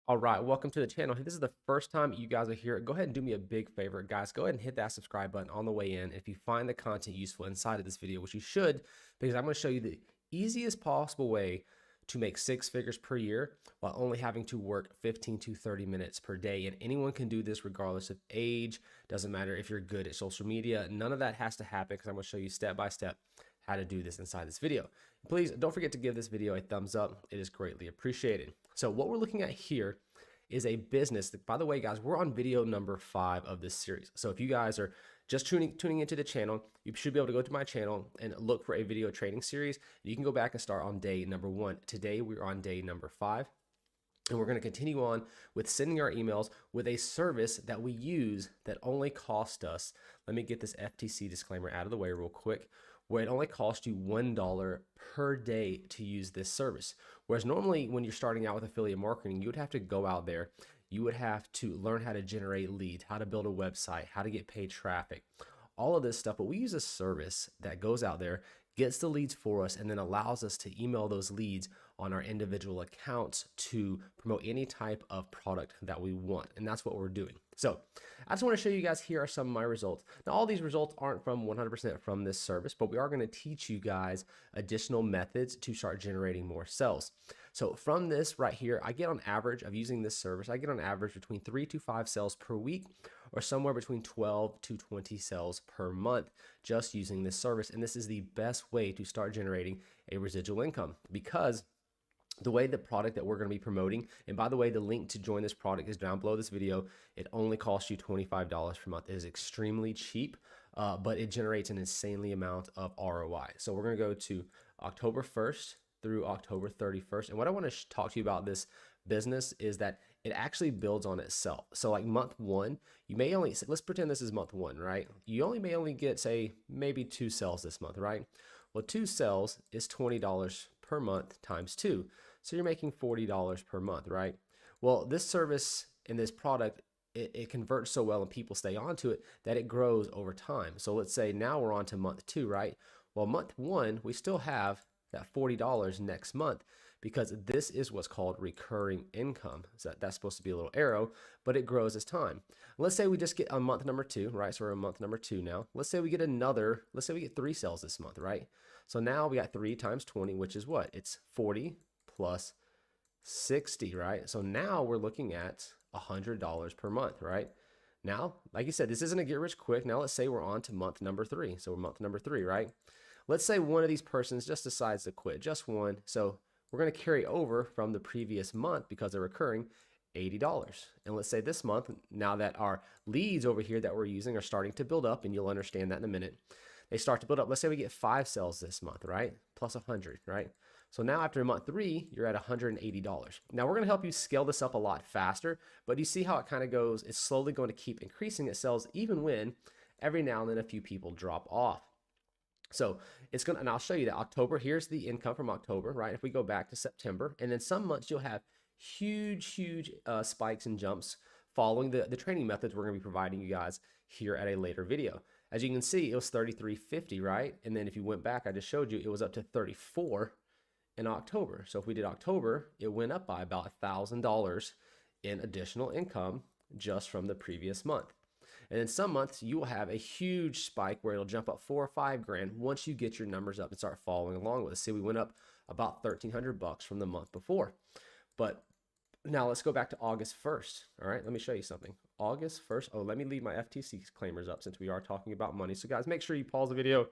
All right, welcome to the channel. If this is the first time you guys are here, go ahead and do me a big favor, guys. Go ahead and hit that subscribe button on the way in. If you find the content useful inside of this video, which you should, because I'm going to show you the easiest possible way to make 6 figures per year while only having to work 15 to 30 minutes per day. And anyone can do this regardless of age. Doesn't matter if you're good at social media. None of that has to happen because I'm going to show you step by step how to do this inside this video. Please don't forget to give this video a thumbs up. It is greatly appreciated. So what we're looking at here is a business that, by the way, guys, we're on video number 5 of this series. So if you guys are just tuning into the channel, you should be able to go to my channel and look for a video training series. You can go back and start on day number 1. Today, we're on day number 5. And we're going to continue on with sending our emails with a service that we use that only cost us, let me get this FTC disclaimer out of the way real quick, where it only costs you $1 per day to use this service. Whereas normally when you're starting out with affiliate marketing, you would have to go out there, you would have to learn how to generate leads, how to build a website, how to get paid traffic, all of this stuff. But we use a service that goes out there, gets the leads for us, and then allows us to email those leads on our individual accounts to promote any type of product that we want. And that's what we're doing. So I just want to show you guys, here are some of my results. Now, all these results aren't from 100% from this service, but we are going to teach you guys additional methods to start generating more sales. So from this right here, I get on average of using this service, I get on average between 3 to 5 sales per week, or somewhere between 12 to 20 sales per month just using this service. And this is the best way to start generating a residual income, because the way the product that we're going to be promoting, and by the way, the link to join this product is down below this video. It only costs you $25 per month. It is extremely cheap, but it generates an insanely amount of ROI. So we're going to go to October 1st through October 31st. And what I want to talk to you about this business is that it actually builds on itself. So like month 1, you may only, let's pretend this is month 1, right? You may only get, say, maybe 2 sales this month, right? Well, 2 sales is $20 per month times 2. So you're making $40 per month, right? Well, this service and this product, it converts so well and people stay onto it that it grows over time. So let's say now we're on to month 2, right? Well, month 1, we still have that $40 next month, because this is what's called recurring income. So that's supposed to be a little arrow, but it grows as time. Let's say we just get on month number 2, right? So we're on month number 2 now. Let's say we get another, let's say we get 3 sales this month, right? So now we got 3 times 20, which is what? It's 40 plus 60, right? So now we're looking at $100 per month, right? Now, like you said, this isn't a get rich quick. Now let's say we're on to month number 3. So we're month number 3, right? Let's say one of these persons just decides to quit, just one. So we're going to carry over from the previous month, because they're recurring, $80. And let's say this month, now that our leads over here that we're using are starting to build up, and you'll understand that in a minute, they start to build up. Let's say we get 5 sales this month, right? Plus 100, right? So now after month 3, you're at $180. Now we're going to help you scale this up a lot faster, but you see how it kind of goes. It's slowly going to keep increasing its sales, even when every now and then a few people drop off. So it's going to, and I'll show you that October, here's the income from October, right? If we go back to September, and then some months you'll have huge spikes and jumps following the training methods we're going to be providing you guys here at a later video. As you can see, it was $33.50, right? And then if you went back, I just showed you, it was up to $34 in October. So if we did October, it went up by about $1,000 in additional income just from the previous month. And in some months, you will have a huge spike where it'll jump up 4 or 5 grand once you get your numbers up and start following along with us. See, we went up about $1,300 from the month before. But now let's go back to August 1st. All right, let me show you something. August 1st. Oh, let me leave my FTC disclaimers up since we are talking about money. So guys, make sure you pause the video,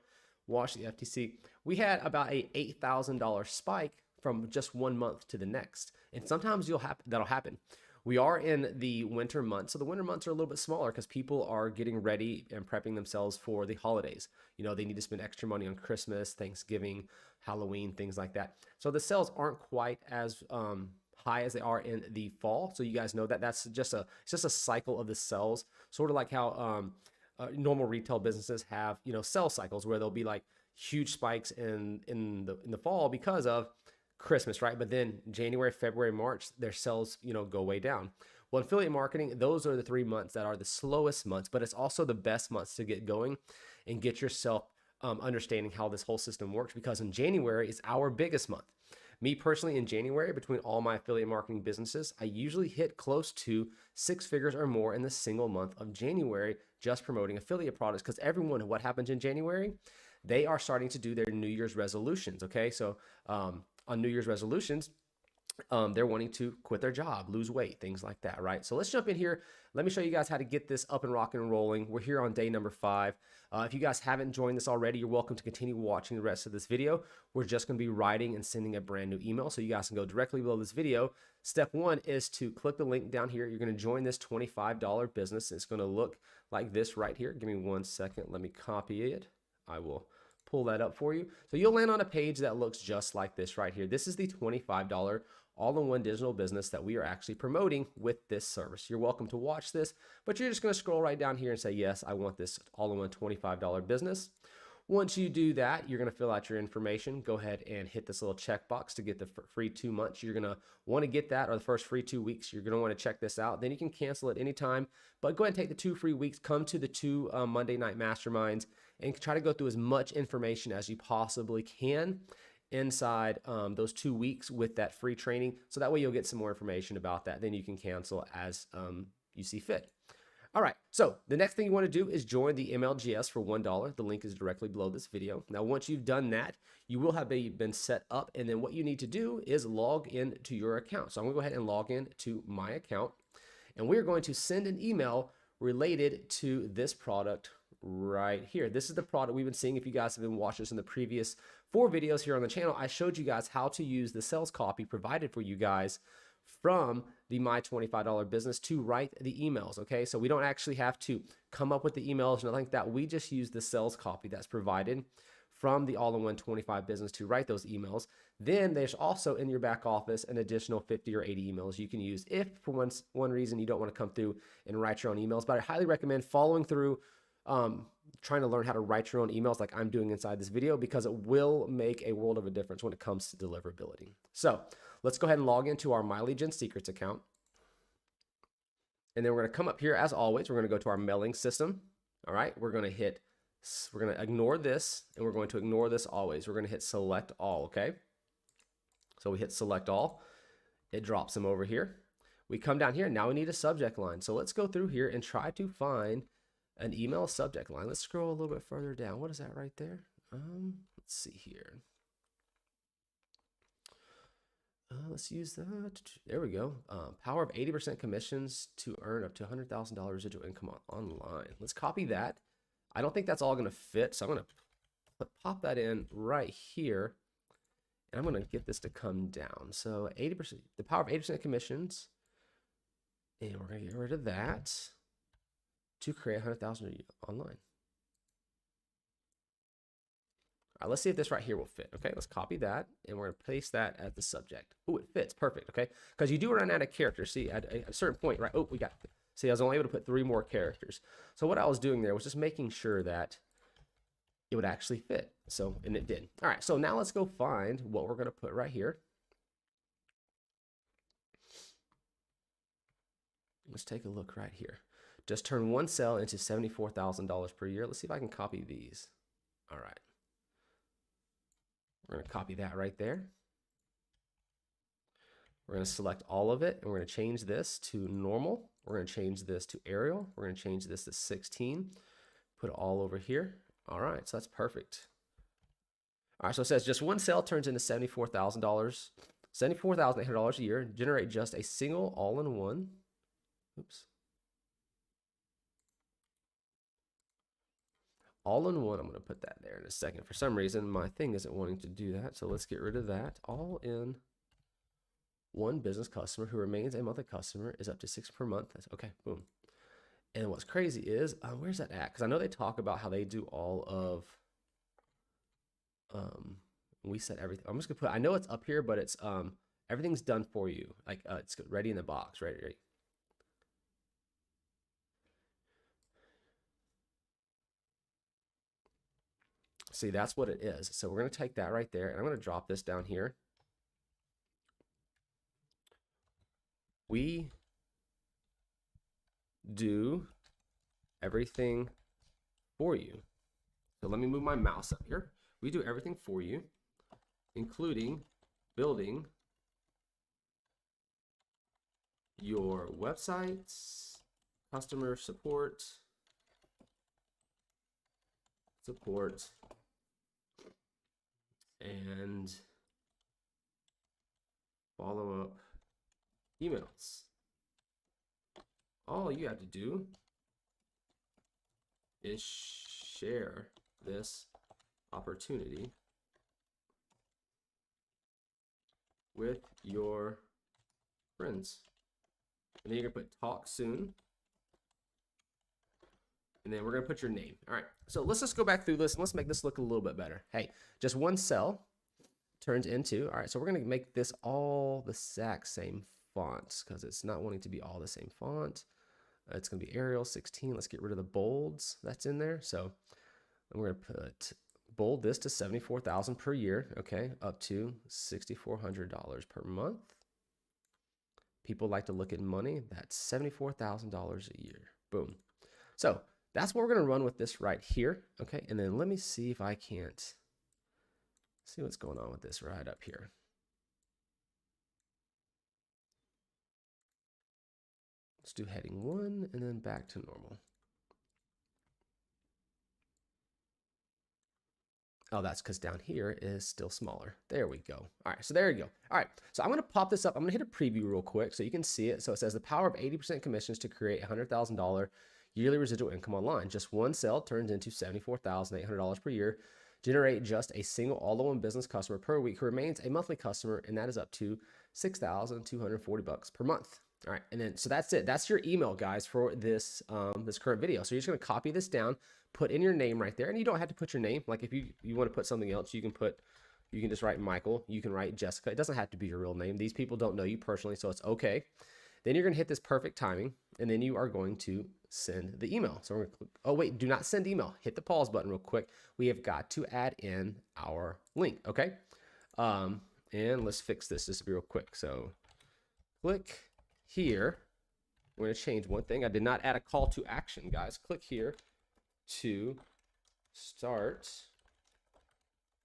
watch the FTC. We had about a $8,000 spike from just one month to the next. And sometimes that'll happen. We are in the winter months. So the winter months are a little bit smaller because people are getting ready and prepping themselves for the holidays. You know, they need to spend extra money on Christmas, Thanksgiving, Halloween, things like that. So the sales aren't quite as high as they are in the fall. So you guys know that it's just a cycle of the sales, sort of like how normal retail businesses have, you know, sales cycles where there'll be like huge spikes in the fall because of Christmas, right? But then January, February, March, their sales, you know, go way down. Well, affiliate marketing, those are the 3 months that are the slowest months, but it's also the best months to get going and get yourself understanding how this whole system works, because in January is our biggest month. Me personally, in January, between all my affiliate marketing businesses, I usually hit close to 6 figures or more in the single month of January just promoting affiliate products, because everyone, what happens in January? They are starting to do their New Year's resolutions. Okay, so on New Year's resolutions, they're wanting to quit their job, lose weight, things like that, right? So let's jump in here. Let me show you guys how to get this up and rocking and rolling. We're here on day number 5. If you guys haven't joined this already, you're welcome to continue watching the rest of this video. We're just going to be writing and sending a brand new email, so you guys can go directly below this video. Step 1 is to click the link down here. You're going to join this $25 business. It's going to look like this right here. Give me 1 second. Let me copy it. I will pull that up for you. So you'll land on a page that looks just like this right here. This is the $25 all-in-one digital business that we are actually promoting with this service. You're welcome to watch this, but you're just going to scroll right down here and say, yes, I want this all-in-one $25 business. Once you do that, you're going to fill out your information. Go ahead and hit this little checkbox to get the free 2 months. You're going to want to get that, or the first free 2 weeks. You're going to want to check this out. Then you can cancel it anytime, but go ahead and take the 2 free weeks. Come to the 2 Monday night masterminds and try to go through as much information as you possibly can inside those 2 weeks with that free training. So that way you'll get some more information about that. Then you can cancel as you see fit. All right, so the next thing you want to do is join the MLGS for $1. The link is directly below this video. Now, once you've done that, you will have been set up, and then what you need to do is log in to your account. So I'm gonna go ahead and log in to my account, and we're going to send an email related to this product right here. This is the product we've been seeing. If you guys have been watching this in the previous 4 videos here on the channel, I showed you guys how to use the sales copy provided for you guys from the My $25 business to write the emails. Okay, so we don't actually have to come up with the emails, nothing like that. We just use the sales copy that's provided from the all-in-one 25 business to write those emails. Then there's also in your back office an additional 50 or 80 emails you can use if for one reason you don't want to come through and write your own emails. But I highly recommend following through, trying to learn how to write your own emails like I'm doing inside this video, because it will make a world of a difference when it comes to deliverability. So let's go ahead and log into our MileageGen Secrets account. And then we're going to come up here as always. We're going to go to our mailing system. All right, we're going to ignore this, and we're going to ignore this always. We're going to hit select all. Okay, so we hit select all. It drops them over here. We come down here. Now we need a subject line. So let's go through here and try to find an email subject line. Let's scroll a little bit further down. What is that right there? Let's see here. Let's use that. There we go. Power of 80% commissions to earn up to $100,000 residual income online. Let's copy that. I don't think that's all going to fit, so I'm going to pop that in right here, and I'm going to get this to come down. So 80%, the power of 80% commissions, and we're going to get rid of that to create 100,000 online. All right, let's see if this right here will fit. Okay, let's copy that, and we're going to paste that as the subject. Oh, it fits perfect. Okay, because you do run out of characters. See, at a certain point, right? Oh, see, I was only able to put 3 more characters. So what I was doing there was just making sure that it would actually fit. So, and it did. All right, so now let's go find what we're going to put right here. Let's take a look right here. Just turn 1 sale into $74,000 per year. Let's see if I can copy these. All right. We're going to copy that right there. We're going to select all of it, and we're going to change this to normal. We're going to change this to Arial. We're going to change this to 16. Put it all over here. All right, so that's perfect. All right, so it says just 1 sale turns into $74,000, $74,800 a year. Generate just a single all-in-one. Oops. All-in-one, I'm going to put that there in a second. For some reason, my thing isn't wanting to do that, so let's get rid of that. All-in-one business customer who remains a monthly customer is up to 6 per month. That's okay, boom. And what's crazy is, where's that at? Because I know they talk about how they do all of, we set everything. I'm just going to put, I know it's up here, but it's, everything's done for you. Like, it's ready in the box, right? See, that's what it is. So we're going to take that right there, and I'm going to drop this down here. We do everything for you. So let me move my mouse up here. We do everything for you, including building your websites, customer support, and follow-up emails. All you have to do is share this opportunity with your friends. And then you're gonna put talk soon. And then we're gonna put your name. All right, so let's just go back through this and let's make this look a little bit better. Hey, just one cell turns into, all right, so we're gonna make this all the exact same font because it's not wanting to be all the same font. It's gonna be Arial 16. Let's get rid of the bolds that's in there. So we're gonna put bold this to 74,000 per year, okay, up to $6,400 per month. People like to look at money. That's $74,000 a year. Boom. So that's what we're going to run with this right here, okay? And then let me see if I can't see what's going on with this right up here. Let's do heading 1 and then back to normal. Oh, that's because down here is still smaller. There we go. All right, so there you go. All right, so I'm going to pop this up. I'm going to hit a preview real quick so you can see it. So it says the power of 80% commissions to create $100,000 yearly residual income online. Just one sale turns into $74,800 per year. Generate just a single all-in-one business customer per week who remains a monthly customer, and that is up to $6,240 per month. All right, and then so that's it. That's your email, guys, for this this current video. So you're just going to copy this down, put in your name right there, and you don't have to put your name. Like if you want to put something else, you can just write Michael. You can write Jessica. It doesn't have to be your real name. These people don't know you personally, so it's okay. Then you're going to hit this perfect timing, and then you are going to send the email. So we're going to click, oh wait, do not send email. Hit the pause button real quick. We have got to add in our link, okay? And let's fix this just real quick. So click here. We're going to change one thing. I did not add a call to action, guys. Click here to start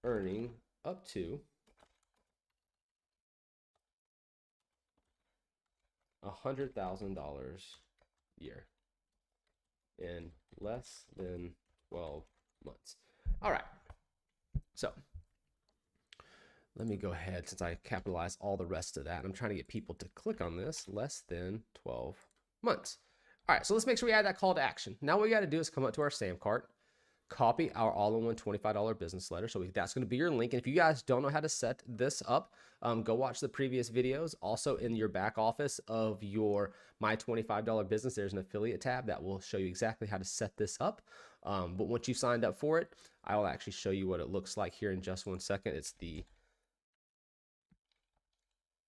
earning up to $100,000 a year in less than 12 months. All right. So let me go ahead, since I capitalized all the rest of that. I'm trying to get people to click on this, less than 12 months. All right, so let's make sure we add that call to action. Now what we got to do is come up to our SAM cart, copy our all-in-one $25 business letter. So that's going to be your link. And if you guys don't know how to set this up, go watch the previous videos. Also in your back office of your My $25 business, there's an affiliate tab that will show you exactly how to set this up. But once you signed up for it, I will actually show you what it looks like here in just one second.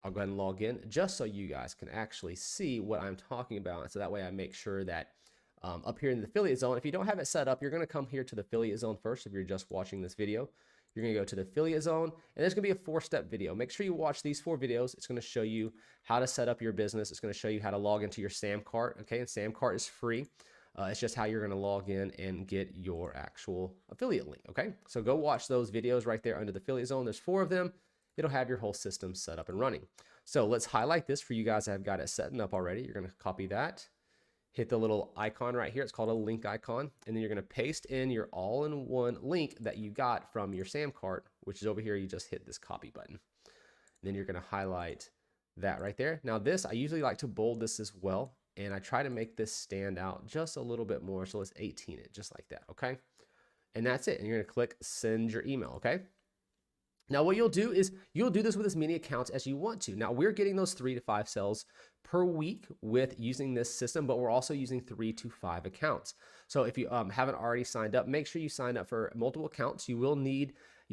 I'll go ahead and log in just so you guys can actually see what I'm talking about. So that way I make sure that up here in the affiliate zone, if you don't have it set up, you're going to come here to the affiliate zone first. If you're just watching this video, you're going to go to the affiliate zone, and there's going to be a 4-step video. Make sure you watch these 4 videos. It's going to show you how to set up your business. It's going to show you how to log into your SAM cart. Okay, and SAM cart is free. It's just how you're going to log in and get your actual affiliate link. Okay, so go watch those videos right there under the affiliate zone. There's 4 of them. It'll have your whole system set up and running. So let's highlight this for you guys that have got it set up already. You're going to copy that. Hit the little icon right here. It's called a link icon. And then you're going to paste in your all-in-one link that you got from your SAM cart, which is over here. You just hit this copy button. And then you're going to highlight that right there. Now this, I usually like to bold this as well. And I try to make this stand out just a little bit more. So let's 18 it just like that. Okay. And that's it. And you're going to click send your email. Okay. Now what you'll do is you'll do this with as many accounts as you want to. Now we're getting those 3 to 5 sales per week with using this system, but we're also using 3 to 5 accounts. So if you haven't already signed up, make sure you sign up for multiple accounts. You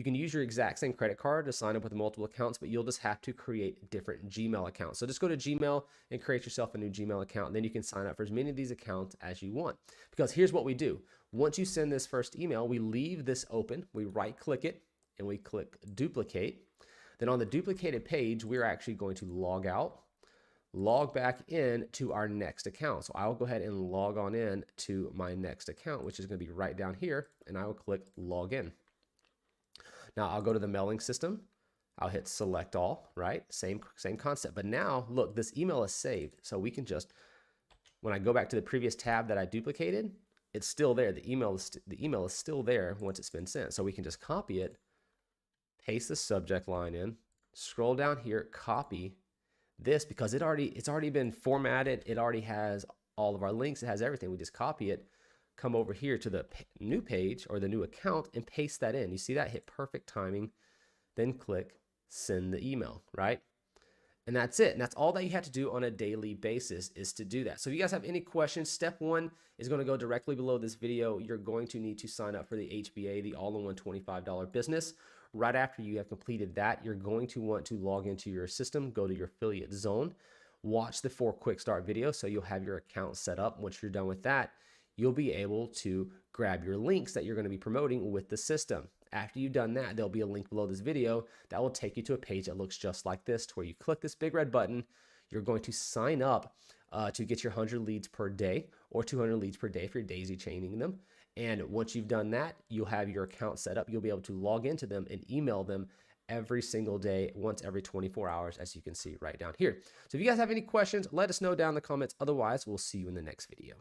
can use your exact same credit card to sign up with multiple accounts, but you'll just have to create different Gmail accounts. So just go to Gmail and create yourself a new Gmail account. And then you can sign up for as many of these accounts as you want. Because here's what we do. Once you send this first email, we leave this open, we right click it, and we click duplicate. Then on the duplicated page, we're actually going to log out, log back in to our next account. So I will go ahead and log on in to my next account, which is going to be right down here, and I will click log in. Now I'll go to the mailing system, I'll hit select all, right? Same concept. But now look, this email is saved. So we can just, when I go back to the previous tab that I duplicated, it's still there. The email is still there once it's been sent. So we can just copy it, paste the subject line in, scroll down here, copy this because it's already been formatted. It already has all of our links. It has everything. We just copy it, come over here to the new page or the new account and paste that in. You see that? Hit perfect timing, then click send the email, right? And that's it. And that's all that you have to do on a daily basis is to do that. So if you guys have any questions, step one is going to go directly below this video. You're going to need to sign up for the HBA, the all-in-one $25 business. Right after you have completed that, you're going to want to log into your system, go to your affiliate zone, watch the 4 quick start videos so you'll have your account set up. Once you're done with that, you'll be able to grab your links that you're going to be promoting with the system. After you've done that, there'll be a link below this video that will take you to a page that looks just like this, to where you click this big red button. You're going to sign up to get your 100 leads per day or 200 leads per day if you're daisy chaining them. And once you've done that, you'll have your account set up. You'll be able to log into them and email them every single day, once every 24 hours, as you can see right down here. So if you guys have any questions, let us know down in the comments. Otherwise, we'll see you in the next video.